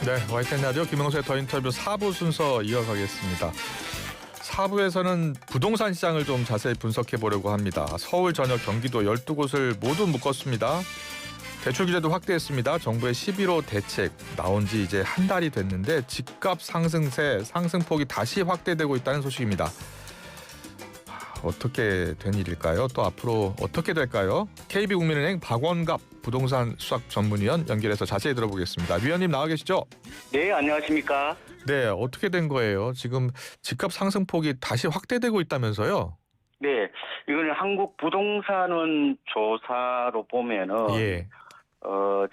네, YTN 라디오 김영수의 더 인터뷰 4부 순서 이어가겠습니다. 4부에서는 부동산 시장을 좀 자세히 분석해 보려고 합니다. 서울 전역 경기도 12곳을 모두 묶었습니다. 대출 규제도 확대했습니다. 정부의 11호 대책 나온 지 이제 한 달이 됐는데 집값 상승세 상승폭이 다시 확대되고 있다는 소식입니다. 어떻게 된 일일까요? 또 앞으로 어떻게 될까요? KB국민은행 박원갑 부동산 수석 전문위원 연결해서 자세히 들어보겠습니다. 위원님 나와 계시죠? 네, 안녕하십니까? 네, 어떻게 된 거예요? 지금 집값 상승폭이 다시 확대되고 있다면서요? 네, 이거는 한국부동산원 조사로 보면은 예.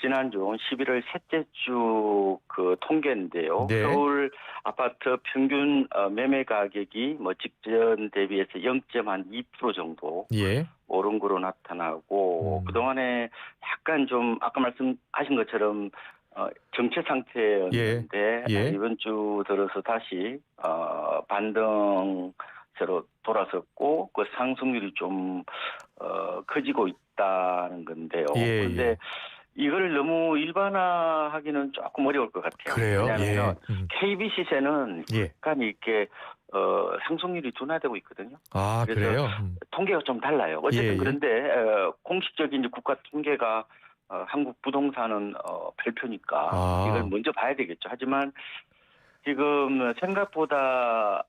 지난주 11월 셋째 주 그 통계인데요. 네. 서울 아파트 평균 매매 가격이 뭐 직전 대비해서 0.2% 정도 예. 오른 거로 나타나고 그동안에 약간 좀 아까 말씀하신 것처럼 정체 상태였는데 예. 이번 주 들어서 다시 반등세로 돌아섰고 그 상승률이 좀 커지고 있다는 건데요. 그런데 예. 이걸 너무 일반화하기는 조금 어려울 것 같아요. 그래요? 왜냐하면 예. KB 시세는 예. 약간 이렇게 상승률이 둔화되고 있거든요. 아, 그래서 그래요? 통계가 좀 달라요. 어쨌든 예. 그런데 공식적인 국가 통계가 한국 부동산은 발표니까 이걸 먼저 봐야 되겠죠. 하지만 지금 생각보다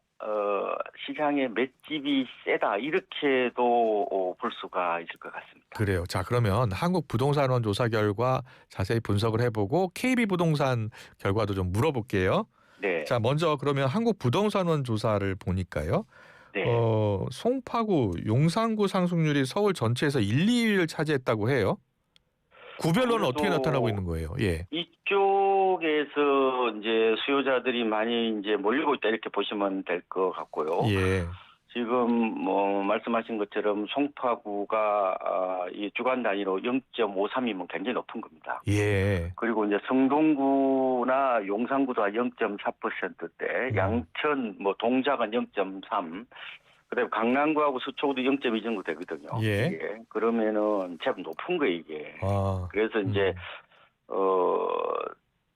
시장의 맷집이 세다 이렇게도 볼 수가 있을 것 같습니다. 그래요. 자, 그러면 한국부동산원 조사 결과 자세히 분석을 해보고 KB부동산 결과도 좀 물어볼게요. 네. 자, 먼저 그러면 한국부동산원 조사를 보니까요. 네. 송파구, 용산구 상승률이 서울 전체에서 1, 2위를 차지했다고 해요. 구별로는 어떻게 나타나고 있는 거예요? 예. 이쪽에서 이제 수요자들이 많이 이제 몰리고 있다 이렇게 보시면 될 것 같고요. 예. 지금 뭐 말씀하신 것처럼 송파구가 이 주간 단위로 0.53이면 굉장히 높은 겁니다. 예. 그리고 이제 성동구나 용산구도 0.4%대, 양천 뭐 동작은 0.3. 그다음에 강남구하고 서초구도 0.2 정도 되거든요. 예. 이게. 그러면은 제법 높은 거예요, 이게. 아. 그래서 이제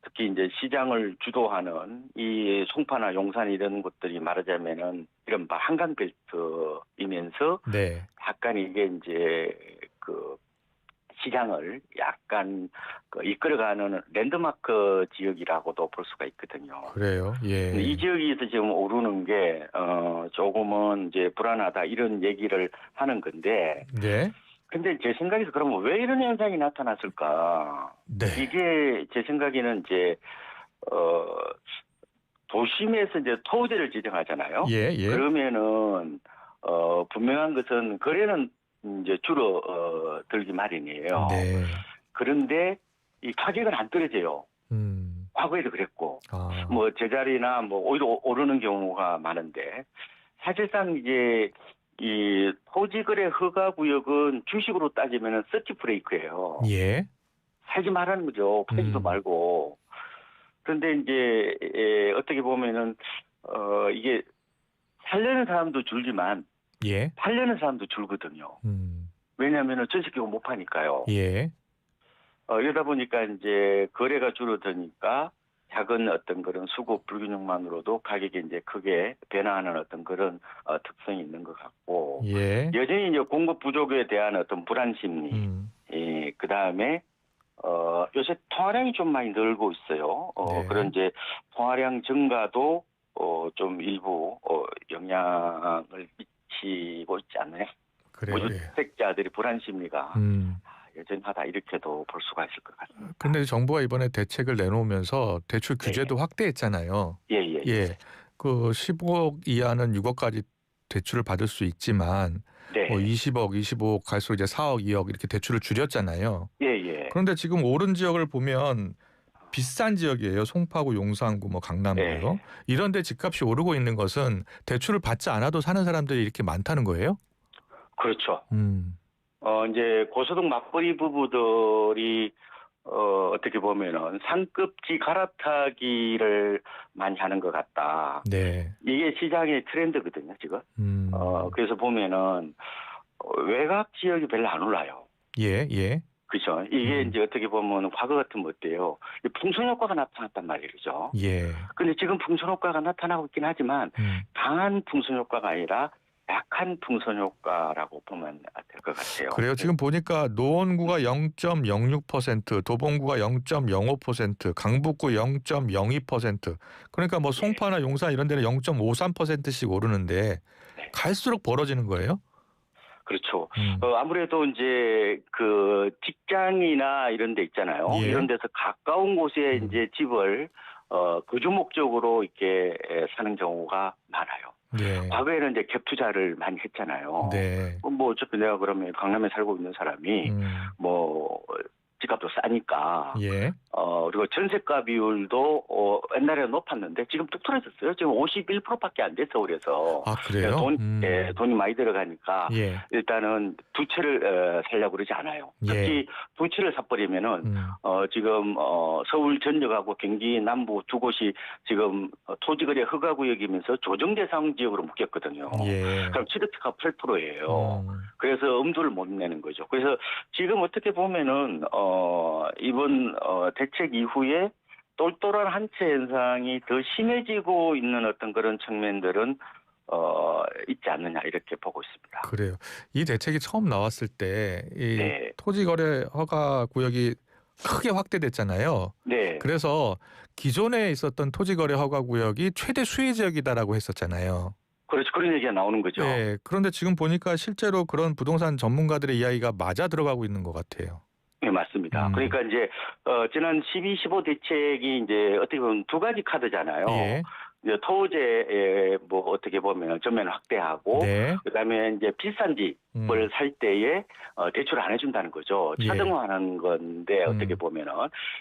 특히 이제 시장을 주도하는 이 송파나 용산 이런 곳들이 말하자면은 이런 한강벨트이면서 네. 약간 이게 이제 그 시장을 약간 이끌어가는 랜드마크 지역이라고도 볼 수가 있거든요. 그래요. 예. 이 지역에서 지금 오르는 게 조금은 이제 불안하다 이런 얘기를 하는 건데. 네. 근데 제 생각에서 그러면 왜 이런 현상이 나타났을까? 네. 이게 제 생각에는 이제 도심에서 이제 토지를 지정하잖아요. 예. 예. 그러면은 분명한 것은 거래는 이제 줄어들기 마련이에요. 네. 그런데 이 가격은 안 떨어져요. 과거에도 그랬고, 아. 뭐 제자리나 뭐 오히려 오르는 경우가 많은데 사실상 이제 이 토지거래 허가구역은 주식으로 따지면은 서치 브레이크예요. 예. 살지 말라는 거죠. 팔지도 말고. 그런데 이제 어떻게 보면은 이게 살려는 사람도 줄지만 예. 팔려는 사람도 줄거든요. 왜냐하면은 전세기가 못 파니까요. 예. 이러다 보니까 이제 거래가 줄어드니까 작은 어떤 그런 수급 불균형만으로도 가격이 이제 크게 변화하는 어떤 그런 특성이 있는 것 같고, 예. 여전히 이제 공급 부족에 대한 어떤 불안 심리, 그 다음에 요새 통화량이 좀 많이 늘고 있어요. 네. 그런 이제 통화량 증가도 좀 일부 영향을 미치고 있지 않나요? 그래요. 무주택자들의 불안 심리가 여전하다 이렇게도 볼 수가 있을 것 같습니다. 근데 정부가 이번에 대책을 내놓으면서 대출 규제도 확대했잖아요. 예. 그 15억 이하는 6억까지 대출을 받을 수 있지만 네. 뭐 20억, 25억 갈수록 이제 4억, 2억 이렇게 대출을 줄였잖아요. 예. 그런데 지금 오른 지역을 보면 비싼 지역이에요. 송파구, 용산구, 뭐 강남구요. 네. 이런 데 집값이 오르고 있는 것은 대출을 받지 않아도 사는 사람들이 이렇게 많다는 거예요? 그렇죠. 이제 고소득 맞벌이 부부들이 어떻게 보면은 상급지 갈아타기를 많이 하는 것 같다. 네. 이게 시장의 트렌드거든요, 지금. 그래서 보면은 외곽 지역이 별로 안 올라요. 예. 그죠. 이게 이제 어떻게 보면 과거 같으면 어때요? 풍선 효과가 나타났단 말이죠. 예. 근데 지금 풍선 효과가 나타나고 있긴 하지만 음. 강한 풍선 효과가 아니라 약한 풍선 효과라고 보면 될 것 같아요. 그래요. 지금 보니까 노원구가 0.06%, 도봉구가 0.05%, 강북구 0.02%. 그러니까 뭐 송파나 용산 이런 데는 0.53%씩 오르는데 네. 갈수록 벌어지는 거예요? 그렇죠. 음. 아무래도 이제 그 직장이나 이런 데 있잖아요. 예. 이런 데서 가까운 곳에 이제 집을 거주 목적으로 이렇게 사는 경우가 많아요. 예. 과거에는 이제 갭 투자를 많이 했잖아요. 네. 뭐 어차피 내가 그러면 강남에 살고 있는 사람이 뭐 집값도 싸니까 예. 그리고 전세가 비율도 옛날에는 높았는데 지금 뚝 떨어졌어요. 지금 51%밖에 안 돼 서울에서. 아, 그래요? 돈이 많이 들어가니까 예. 일단은 두 채를 살려고 그러지 않아요. 특히 두 채를 사버리면은 지금 서울 전역하고 경기 남부 두 곳이 지금 토지거래 허가구역이면서 조정대상 지역으로 묶였거든요. 예. 그럼 취득세가 8%예요. 그래서 엄두를 못 내는 거죠. 그래서 지금 어떻게 보면은 이번 대책 이후에 똘똘한 한 채 현상이 더 심해지고 있는 어떤 그런 측면들은 있지 않느냐 이렇게 보고 있습니다. 그래요. 이 대책이 처음 나왔을 때 이 네. 토지거래 허가 구역이 크게 확대됐잖아요. 네. 그래서 기존에 있었던 토지거래 허가 구역이 최대 수혜 지역이다라고 했었잖아요. 그렇죠. 그런 얘기가 나오는 거죠. 네. 그런데 지금 보니까 실제로 그런 부동산 전문가들의 이야기가 맞아 들어가고 있는 것 같아요. 네, 맞습니다. 그러니까 이제 지난 12, 15 대책이 이제 어떻게 보면 두 가지 카드잖아요. 예. 이제 토지에 뭐 어떻게 보면 전면 확대하고 네. 그다음에 이제 비싼 집을 살 때에 대출 안 해준다는 거죠. 예. 차등화하는 건데 어떻게 보면은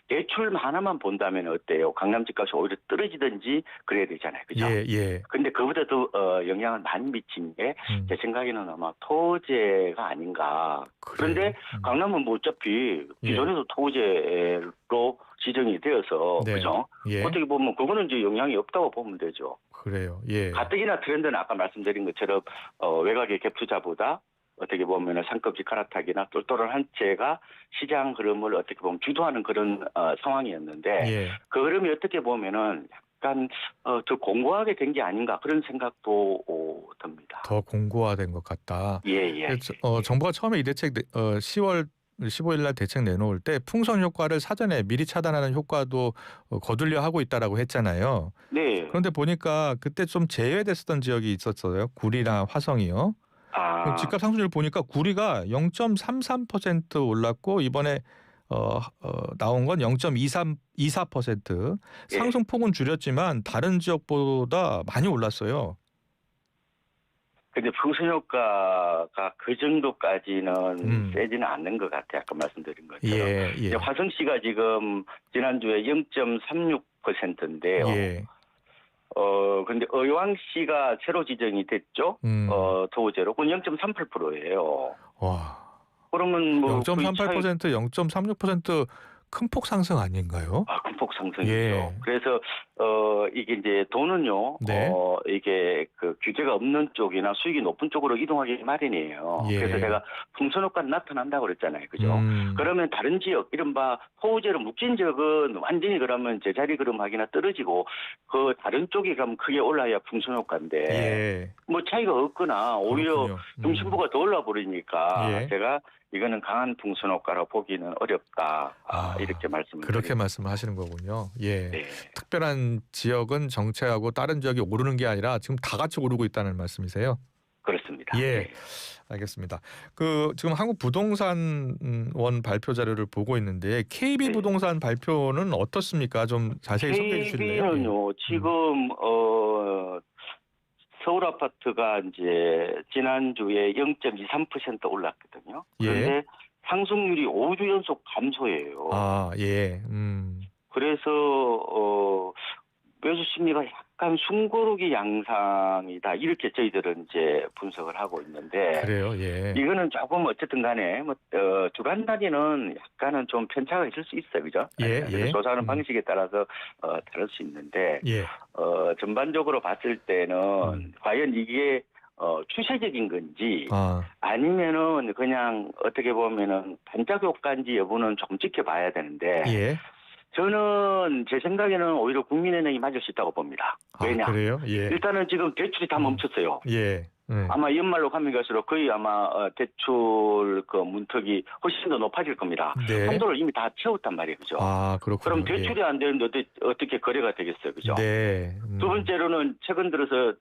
대출 하나만 본다면 어때요? 강남 집값이 오히려 떨어지든지 그래야 되잖아요, 그죠? 예. 예. 근데 그보다 더 영향을 많이 미친 게 제 생각에는 아마 토지가 아닌가. 그런데 강남은 뭐 어차피 기존에도 토지로 지정이 되어서 네. 그죠? 예. 어떻게 보면 그거는 이제 영향이 없다고 보면 되죠. 그래요. 예. 가뜩이나 트렌드는 아까 말씀드린 것처럼 외곽의 갭 투자보다 어떻게 보면 상급지 갈아타기나 똘똘한 한 채가 시장 흐름을 어떻게 보면 주도하는 그런 상황이었는데 예. 그 흐름이 어떻게 보면은 약간 더 공고하게 된 게 아닌가 그런 생각도 듭니다. 더 공고화된 것 같다. 예. 정부가 처음에 이 대책 10월 15일 날 대책 내놓을 때 풍선 효과를 사전에 미리 차단하는 효과도 거둘려 하고 있다라고 했잖아요. 네. 그런데 보니까 그때 좀 제외됐었던 지역이 있었어요. 구리나 화성이요. 집값 상승률 보니까 구리가 0.33% 올랐고 이번에 나온 건 0.24%. 상승폭은 줄였지만 다른 지역보다 많이 올랐어요. 근데 풍선 효과가 그 정도까지는 세지는 않는 것 같아요. 아까 말씀드린 것처럼. 예. 화성시가 지금 지난주에 0.36%인데요. 예. 근데 의왕시가 새로 지정이 됐죠. 토지로. 그건 0.38%예요. 와. 그러면 뭐 0.38%, 0.36% 큰 폭 상승 아닌가요? 큰 폭 상승이죠. 예. 그래서 이게 이제 돈은요. 네. 이게 그 규제가 없는 쪽이나 수익이 높은 쪽으로 이동하기 마련이에요. 예. 그래서 제가 풍선 효과는 나타난다고 그랬잖아요. 그죠? 그러면 다른 지역, 이른바 호우제로 묶인 지역은 완전히 그러면 제자리 걸음하기나 떨어지고 그 다른 쪽이 그럼 크게 올라야 풍선 효과인데 예. 뭐 차이가 없거나 오히려 중심부가 더 올라 버리니까 제가 이거는 강한 풍선 효과로 보기는 어렵다. 이렇게 말씀을 그렇게 말씀하시는 거군요. 예. 네. 특별한 지역은 정체하고 다른 지역이 오르는 게 아니라 지금 다 같이 오르고 있다는 말씀이세요? 그렇습니다. 예. 네. 알겠습니다. 지금 한국 부동산원 발표 자료를 보고 있는데 KB 부동산 발표는 어떻습니까? 좀 자세히 소개해 주실래요? KB는요. 지금 서울 아파트가 이제 지난주에 0.23% 올랐거든요. 그런데 상승률이 5주 연속 감소예요. 예. 그래서 매수 심리가 약간 숨고르기 양상이다. 이렇게 저희들은 이제 분석을 하고 있는데. 그래요. 예. 이거는 조금 어쨌든 간에 주간 단위는 약간은 좀 편차가 있을 수 있어요. 그죠? 예. 조사하는 방식에 따라서 다를 수 있는데. 예. 전반적으로 봤을 때는 과연 이게 추세적인 건지 아, 아니면은 그냥 어떻게 보면은 반짝 효과인지 여부는 조금 지켜봐야 되는데 예. 저는 제 생각에는 오히려 국민은행이 맞을 수 있다고 봅니다. 아, 왜냐? 그래요? 예. 일단은 지금 대출이 다 멈췄어요. 예. 아마 연말로 가면 갈수록 거의 아마 대출 그 문턱이 훨씬 더 높아질 겁니다. 네. 한도를 이미 다 채웠단 말이에요, 그죠? 아, 그렇군요. 그럼 대출이 안 되는데 어떻게 거래가 되겠어요, 그죠? 네. 두 번째로는 최근 들어서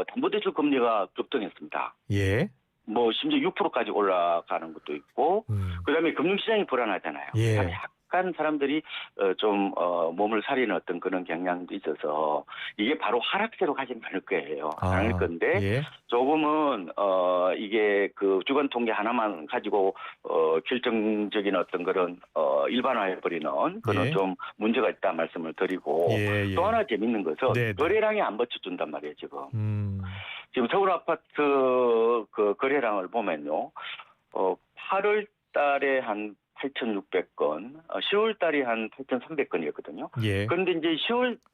담보대출 금리가 급등했습니다. 예. 뭐 심지어 6%까지 올라가는 것도 있고, 그다음에 금융시장이 불안하잖아요. 예. 약간 사람들이 좀 몸을 사리는 어떤 그런 경향도 있어서 이게 바로 하락세로 가지는 않을 거예요. 않을 건데 예. 조금은 이게 그 주간 통계 하나만 가지고 결정적인 어떤 그런 일반화해버리는 그런 예. 좀 문제가 있다 말씀을 드리고 예, 예. 또 하나 재밌는 것은 네, 네. 거래량이 안 버텨준단 말이에요 지금. 지금 서울 아파트 그 거래량을 보면요, 8월 달에 한 8,600건, 10월 달에 한 8,300건이었거든요. 예. 그런데 이제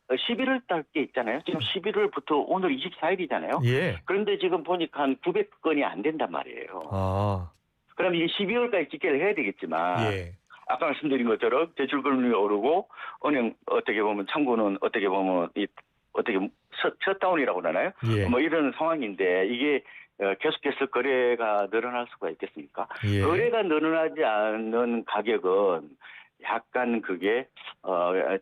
11월 달 게 있잖아요. 지금 11월부터 오늘 24일이잖아요. 예. 그런데 지금 보니까 한 900건이 안 된단 말이에요. 아. 그럼 이게 12월까지 집계를 해야 되겠지만, 예. 아까 말씀드린 것처럼 대출금리가 오르고, 은행 어떻게 보면 창구는 어떻게 보면 어떻게 셧다운이라고 하나요? 예. 뭐 이런 상황인데 이게 계속해서 거래가 늘어날 수가 있겠습니까? 예. 거래가 늘어나지 않는 가격은 약간 그게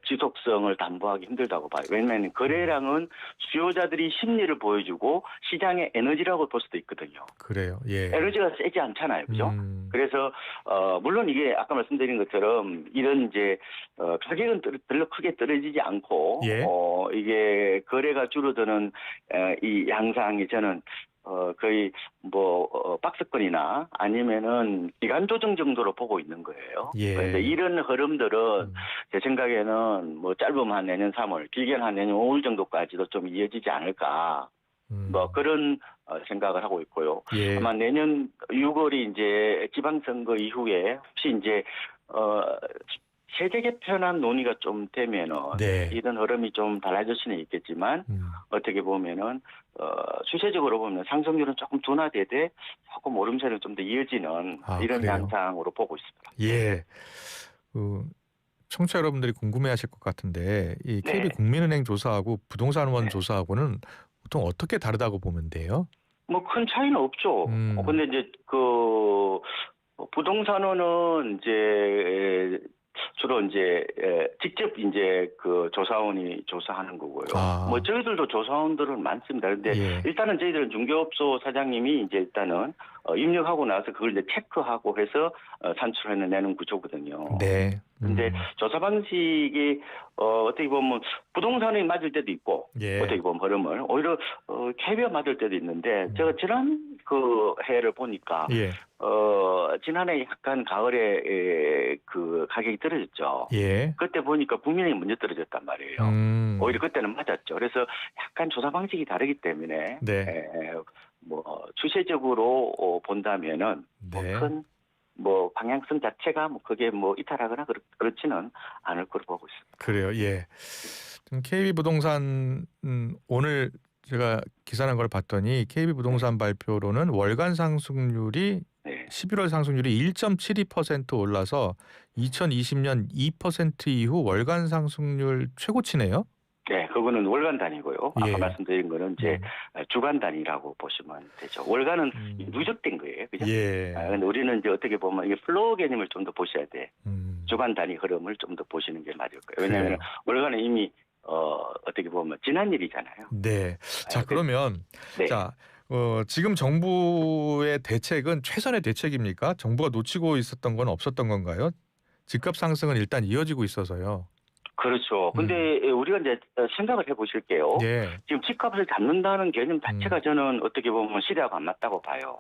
지속성을 담보하기 힘들다고 봐요. 왜냐하면 거래량은 수요자들이 심리를 보여주고 시장의 에너지라고 볼 수도 있거든요. 그래요. 예. 에너지가 세지 않잖아요, 그죠? 그래서 물론 이게 아까 말씀드린 것처럼 이런 이제 가격은 별로 크게 떨어지지 않고 예. 이게 거래가 줄어드는 이 양상이 저는 거의 뭐 박스권이나 아니면은 기간 조정 정도로 보고 있는 거예요. 예. 그런데 이런 흐름들은 제 생각에는 뭐 짧으면 한 내년 3월, 길게는 한 내년 5월 정도까지도 좀 이어지지 않을까. 뭐 그런 생각을 하고 있고요. 예. 아마 내년 6월이 이제 지방선거 이후에 혹시 이제 세제 개편안 논의가 좀 되면은 네. 이런 흐름이 좀 달라질 수는 있겠지만 어떻게 보면은 추세적으로 보면 상승률은 조금 둔화되되 조금 오름세는 좀 더 이어지는 이런 그래요? 양상으로 보고 있습니다. 예. 청취자 여러분들이 궁금해하실 것 같은데 이 네. KB국민은행 조사하고 부동산원 네. 조사하고는 보통 어떻게 다르다고 보면 돼요? 뭐 큰 차이는 없죠. 근데 이제 그 부동산원은 이제 주로 이제 직접 이제 그 조사원이 조사하는 거고요. 뭐 저희들도 조사원들은 많습니다. 그런데 예. 일단은 저희들은 중개업소 사장님이 이제 일단은 입력하고 나서 그걸 이제 체크하고 해서 산출해내는 구조거든요. 네. 근데 조사 방식이 어떻게 보면 부동산이 맞을 때도 있고 예. 어떻게 보면 흐름을 오히려 KB가 맞을 때도 있는데 제가 지난 그 해를 보니까 예. 지난해 약간 가을에 그 가격이 떨어졌죠. 예. 그때 보니까 국민은행이 먼저 떨어졌단 말이에요. 오히려 그때는 맞았죠. 그래서 약간 조사 방식이 다르기 때문에 네. 뭐 추세적으로 본다면은 네. 큰 뭐 방향성 자체가 뭐 그게 뭐 이탈하거나 그렇지는 않을 거로 보고 있습니다. 그래요. 예. KB부동산 오늘 제가 기사난 걸 봤더니 KB부동산 발표로는 월간 상승률이 11월 상승률이 1.72% 올라서 2020년 2% 이후 월간 상승률 최고치네요. 네, 그거는 월간 단위고요. 아까 예. 말씀드린 거는 이제 주간 단위라고 보시면 되죠. 월간은 누적된 거예요, 그죠? 예. 근데 우리는 이제 어떻게 보면 이게 플로우 개념을 좀 더 보셔야 돼. 주간 단위 흐름을 좀 더 보시는 게 맞을 거예요. 왜냐하면 월간은 이미 어떻게 보면 지난 일이잖아요. 네. 자, 그러면 네. 자. 지금 정부의 대책은 최선의 대책입니까? 정부가 놓치고 있었던 건 없었던 건가요? 집값 상승은 일단 이어지고 있어서요. 그렇죠. 근데 우리가 이제 생각을 해보실게요. 예. 지금 집값을 잡는다는 개념 자체가 저는 어떻게 보면 시대하고 안 맞다고 봐요.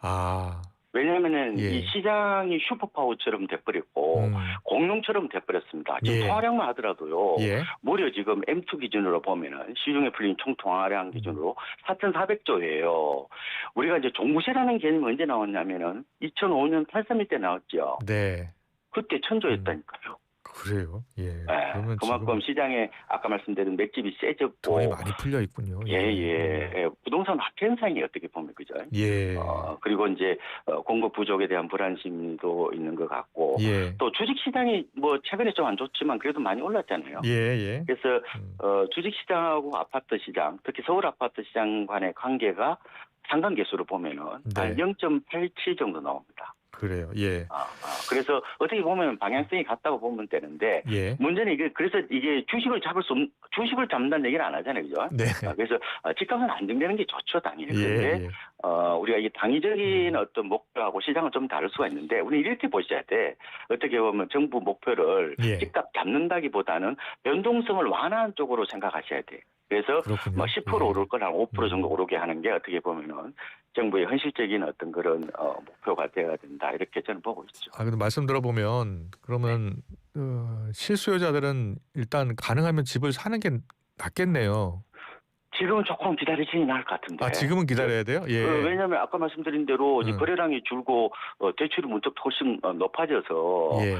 왜냐하면은 예. 이 시장이 슈퍼파워처럼 돼버렸고 공룡처럼 돼버렸습니다. 지금 예. 통화량만 하더라도요. 예. 무려 지금 M2 기준으로 보면은 시중에 풀린 총 통화량 기준으로 4,400조예요. 우리가 이제 종부세라는 개념이 언제 나왔냐면은 2005년 8.31 때 나왔죠. 네. 그때 1,000조였다니까요. 그래요. 예. 예, 그러면 그만큼 지금 시장에 아까 말씀드린 맷집이 돈이 세졌고 많이 풀려 있군요. 부동산 화폐 현상이 어떻게 보면 그죠? 예. 그리고 이제 공급 부족에 대한 불안심도 있는 것 같고 예. 또 주식 시장이 뭐 최근에 좀 안 좋지만 그래도 많이 올랐잖아요. 예. 그래서 음. 주식 시장하고 아파트 시장, 특히 서울 아파트 시장 간의 관계가 상관계수로 보면은 네. 한 0.87 정도 나옵니다. 그래요. 예. 그래서 어떻게 보면 방향성이 같다고 보면 되는데 예. 문제는 그래서 이게 주식을 잡는다는 얘기는 안 하잖아요, 그죠? 네. 그래서 집값은 안정되는 게 좋죠, 당연히. 그런데 예. 우리가 이 당위적인 어떤 목표하고 시장은 좀 다를 수가 있는데 우리 이렇게 보셔야 돼. 어떻게 보면 정부 목표를 예. 집값 잡는다기보다는 변동성을 완화하는 쪽으로 생각하셔야 돼. 그래서 그렇군요. 뭐 10% 예. 오를 걸 한 5% 정도 오르게 하는 게 어떻게 보면은 정부의 현실적인 어떤 그런 목표가 되어야 된다 이렇게 저는 보고 있죠. 근데 말씀 들어보면 그러면 실수요자들은 일단 가능하면 집을 사는 게 낫겠네요. 지금은 조금 기다리시는 게 나을 것 같은데. 지금은 기다려야 돼요? 예. 왜냐하면 아까 말씀드린 대로 이제 거래량이 줄고 대출이 문득 훨씬 높아져서 예.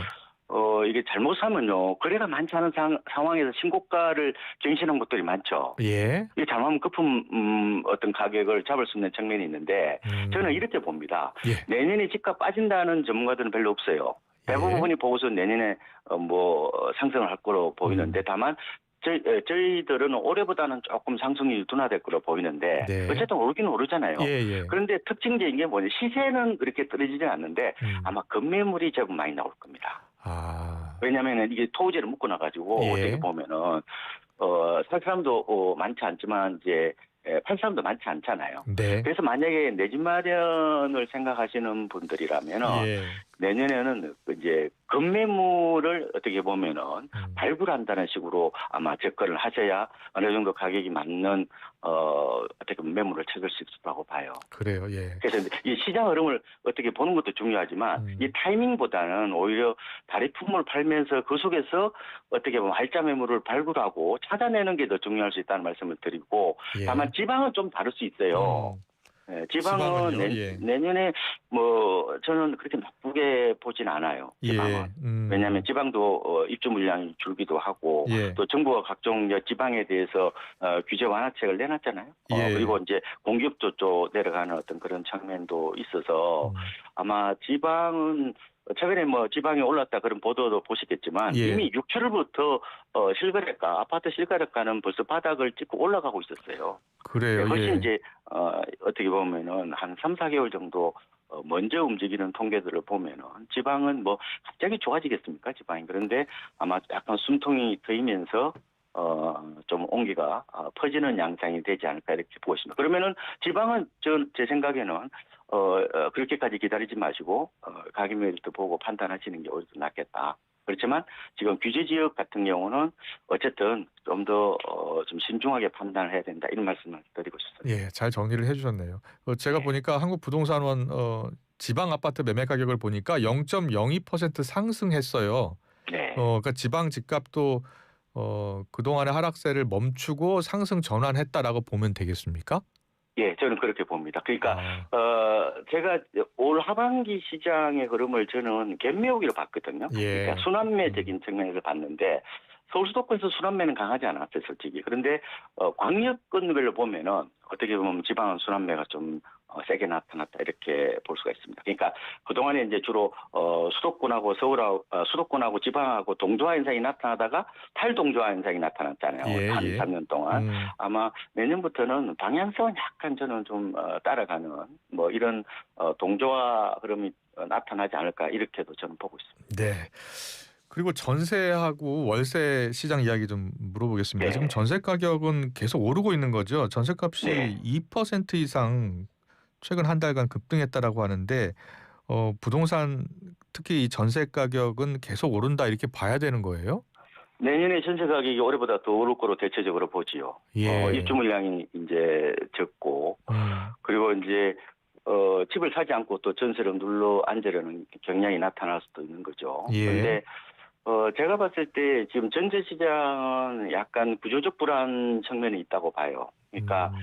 이게 잘못 사면요 거래가 많지 않은 상황에서 신고가를 경신한 것들이 많죠. 예. 이게 잘못하면 급품 어떤 가격을 잡을 수 있는 측면이 있는데 저는 이렇게 봅니다. 예. 내년에 집값 빠진다는 전문가들은 별로 없어요. 대부분이 보고서 내년에 상승을 할 거로 보이는데 다만 저희들은 올해보다는 조금 상승이 둔화될 거로 보이는데 네. 어쨌든 오르긴 오르잖아요. 예. 그런데 특징적인 게 뭐냐 시세는 그렇게 떨어지지 않는데 아마 급매물이 제법 많이 나올 겁니다. 왜냐하면 이게 토지를 묶어놔가지고 어떻게 보면은 살 사람도 많지 않지만 이제 팔 사람도 많지 않잖아요. 네. 그래서 만약에 내 집 마련을 생각하시는 분들이라면은 내년에는 이제 급매물을 어떻게 보면은 발굴한다는 식으로 아마 접근을 하셔야 어느 정도 가격이 맞는 어떻게 보면 매물을 찾을 수 있을 거라고 봐요. 그래요. 예. 그래서 이 시장 흐름을 어떻게 보는 것도 중요하지만 이 타이밍보다는 오히려 다리품을 팔면서 그 속에서 어떻게 보면 할자 매물을 발굴하고 찾아내는 게 더 중요할 수 있다는 말씀을 드리고 다만 지방은 좀 다를 수 있어요. 지방은 내년에 뭐 저는 그렇게 나쁘게 보진 않아요. 지방은. 왜냐하면 지방도 입주 물량이 줄기도 하고 또 정부가 각종 지방에 대해서 규제 완화책을 내놨잖아요. 그리고 이제 공기업도 쪽 내려가는 어떤 그런 측면도 있어서 아마 지방은 최근에 뭐 지방에 올랐다 그런 보도도 보시겠지만 이미 6월부터 실거래가 아파트 실거래가는 벌써 바닥을 찍고 올라가고 있었어요. 그래요. 훨씬 이제 어떻게 보면은 한 3-4개월 정도 먼저 움직이는 통계들을 보면은 지방은 뭐 갑자기 좋아지겠습니까? 지방이. 그런데 아마 약간 숨통이 트이면서 좀 온기가 퍼지는 양상이 되지 않을까 이렇게 보고 있습니다. 그러면은 지방은 제 생각에는 그렇게까지 기다리지 마시고 가격 메리트 보고 판단하시는 게 오히려 낫겠다. 그렇지만 지금 규제 지역 같은 경우는 어쨌든 좀 더 좀 신중하게 판단을 해야 된다 이런 말씀을 드리고 싶습니다. 예, 잘 정리를 해주셨네요. 제가 보니까 한국부동산원 지방 아파트 매매 가격을 보니까 0.02% 상승했어요. 네. 그러니까 지방 집값도 그동안의 하락세를 멈추고 상승 전환했다라고 보면 되겠습니까? 예, 저는 그렇게 봅니다. 그러니까 제가 올 하반기 시장의 흐름을 저는 갭매우기로 봤거든요. 그러니까 순환매적인 측면에서 봤는데 서울 수도권에서 순환매는 강하지 않았어요, 솔직히. 그런데 광역권별로 보면은 어떻게 보면 지방은 순환매가 좀 세게 나타났다 이렇게 볼 수가 있습니다. 그러니까 그동안에 이제 주로 수도권하고 수도권하고 지방하고 동조화 현상이 나타나다가 탈동조화 현상이 나타났잖아요. 한 3년 동안. 아마 내년부터는 방향성은 약간 저는 좀 따라가는 뭐 이런 동조화 흐름이 나타나지 않을까 이렇게도 저는 보고 있습니다. 네. 그리고 전세하고 월세 시장 이야기 좀 물어보겠습니다. 지금 전세 가격은 계속 오르고 있는 거죠. 전세값이 2% 이상 최근 한 달간 급등했다라고 하는데 부동산 특히 이 전세 가격은 계속 오른다 이렇게 봐야 되는 거예요? 내년에 전세 가격이 올해보다 더 오를 거로 대체적으로 보지요. 입주 물량이 이제 적고 그리고 이제 집을 사지 않고 또 전세를 눌러 앉으려는 경향이 나타날 수도 있는 거죠. 그런데 제가 봤을 때 지금 전세 시장은 약간 구조적 불안 측면이 있다고 봐요. 그러니까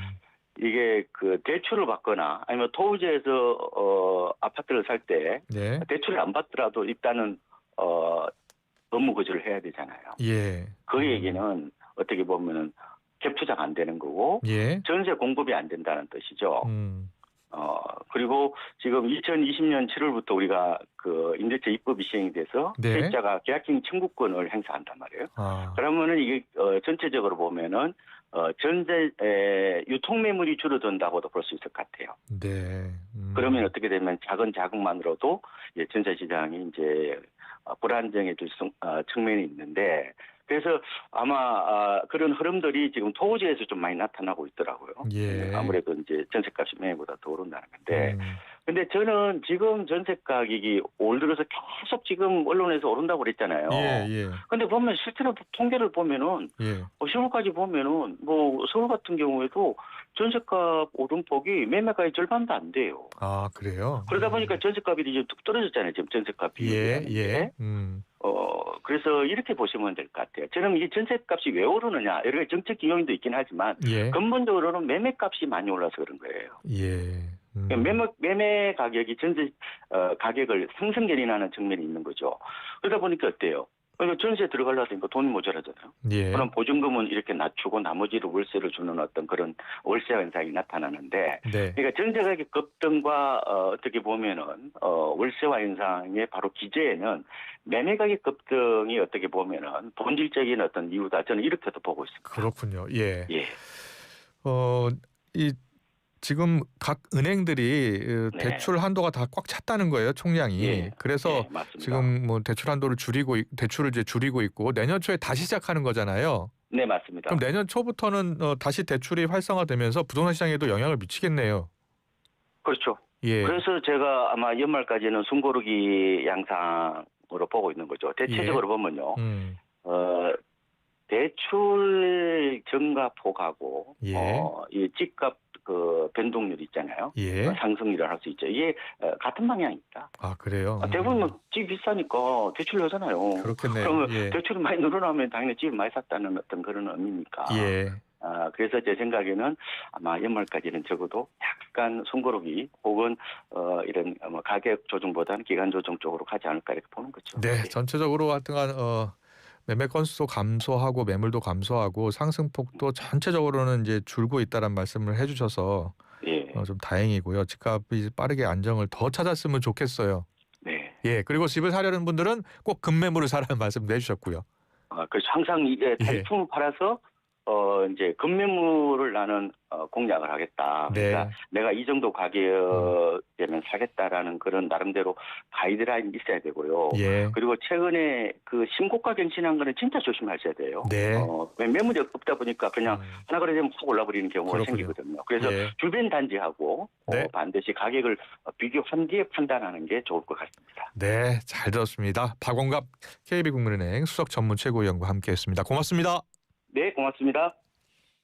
이게 그 대출을 받거나 아니면 토지에서 아파트를 살 때 대출을 안 받더라도 일단은 업무 거주를 해야 되잖아요. 예. 그 얘기는 어떻게 보면은 갭 투자가 안 되는 거고 예. 전세 공급이 안 된다는 뜻이죠. 그리고 지금 2020년 7월부터 우리가 그 임대차 입법이 시행이 돼서 네. 세입자가 계약갱 청구권을 행사한단 말이에요. 그러면은 이게 전체적으로 보면은 전세 유통 매물이 줄어든다고도 볼 수 있을 것 같아요. 네. 그러면 어떻게 되면 작은 자금만으로도 전세 시장이 이제 불안정해질 측면이 있는데 그래서 아마 그런 흐름들이 지금 토지에서 좀 많이 나타나고 있더라고요. 예. 아무래도 이제 전세값이 매매보다 더 오른다는 건데. 근데 저는 지금 전세 가격이 올 들어서 계속 지금 언론에서 오른다고 그랬잖아요. 예. 근데 보면 실제로 통계를 보면은 10월까지 보면은 뭐 서울 같은 경우에도 전세값 오름폭이 매매가의 절반도 안 돼요. 아, 그래요? 그러다 보니까 전세값이 이제 뚝 떨어졌잖아요. 지금 전세값이. 예. 그래서 이렇게 보시면 될 것 같아요. 저는 이 전세값이 왜 오르느냐 여러 가지 정책 요인도 있긴 하지만 근본적으로는 매매값이 많이 올라서 그런 거예요. 매매 가격이 전세 가격을 상승 견인하는 측면이 있는 거죠. 그러다 보니까 어때요? 그러니까 전세 들어가려니까 돈이 모자라잖아요. 그럼 보증금은 이렇게 낮추고 나머지를 월세를 주는 어떤 그런 월세 현상이 나타나는데, 그러니까 전세 가격 급등과 어떻게 보면은 월세화 현상의 바로 기저에는 매매 가격 급등이 어떻게 보면은 본질적인 어떤 이유다. 저는 이렇게도 보고 있습니다. 그렇군요. 예. 지금 각 은행들이 대출 한도가 다 꽉 찼다는 거예요, 총량이. 그래서 지금 뭐 대출을 이제 줄이고 있고 내년 초에 다시 시작하는 거잖아요. 네, 맞습니다. 그럼 내년 초부터는 다시 대출이 활성화되면서 부동산 시장에도 영향을 미치겠네요. 그렇죠. 그래서 제가 아마 연말까지는 숨고르기 양상으로 보고 있는 거죠. 대체적으로 보면요. 대출 증가폭하고 이 집값 그 변동률 있잖아요. 상승률을 할 수 있죠. 이게 같은 방향입니다. 아, 그래요? 대부분 집이 비싸니까 대출을 하잖아요. 그렇겠네요. 그러면 대출이 많이 늘어나면 당연히 집을 많이 샀다는 어떤 그런 의미니까. 그래서 제 생각에는 아마 연말까지는 적어도 약간 숨고르기 혹은 이런 가격 조정보다는 기간 조정 쪽으로 가지 않을까 이렇게 보는 거죠. 전체적으로 하여튼간 매매 건수도 감소하고 매물도 감소하고 상승폭도 전체적으로는 이제 줄고 있다는 말씀을 해주셔서 좀 다행이고요. 집값이 빠르게 안정을 더 찾았으면 좋겠어요. 그리고 집을 사려는 분들은 꼭 급매물을 사라는 말씀도 해주셨고요. 그래서 항상 이제 단품을 팔아서 이제 급매물을 나는 공략을 하겠다. 그러니까 내가 이 정도 가격이면 사겠다라는 그런 나름대로 가이드라인이 있어야 되고요. 그리고 최근에 그 신고가 갱신한 거는 진짜 조심하셔야 돼요. 매물이 없다 보니까 그냥 하나 거래되면 확 올라버리는 경우가 생기거든요. 그래서 주변 단지하고 반드시 가격을 비교한 뒤에 판단하는 게 좋을 것 같습니다. 잘 들었습니다. 박원갑 KB국민은행 수석 전문 최고위원과 함께했습니다. 고맙습니다. 네, 고맙습니다.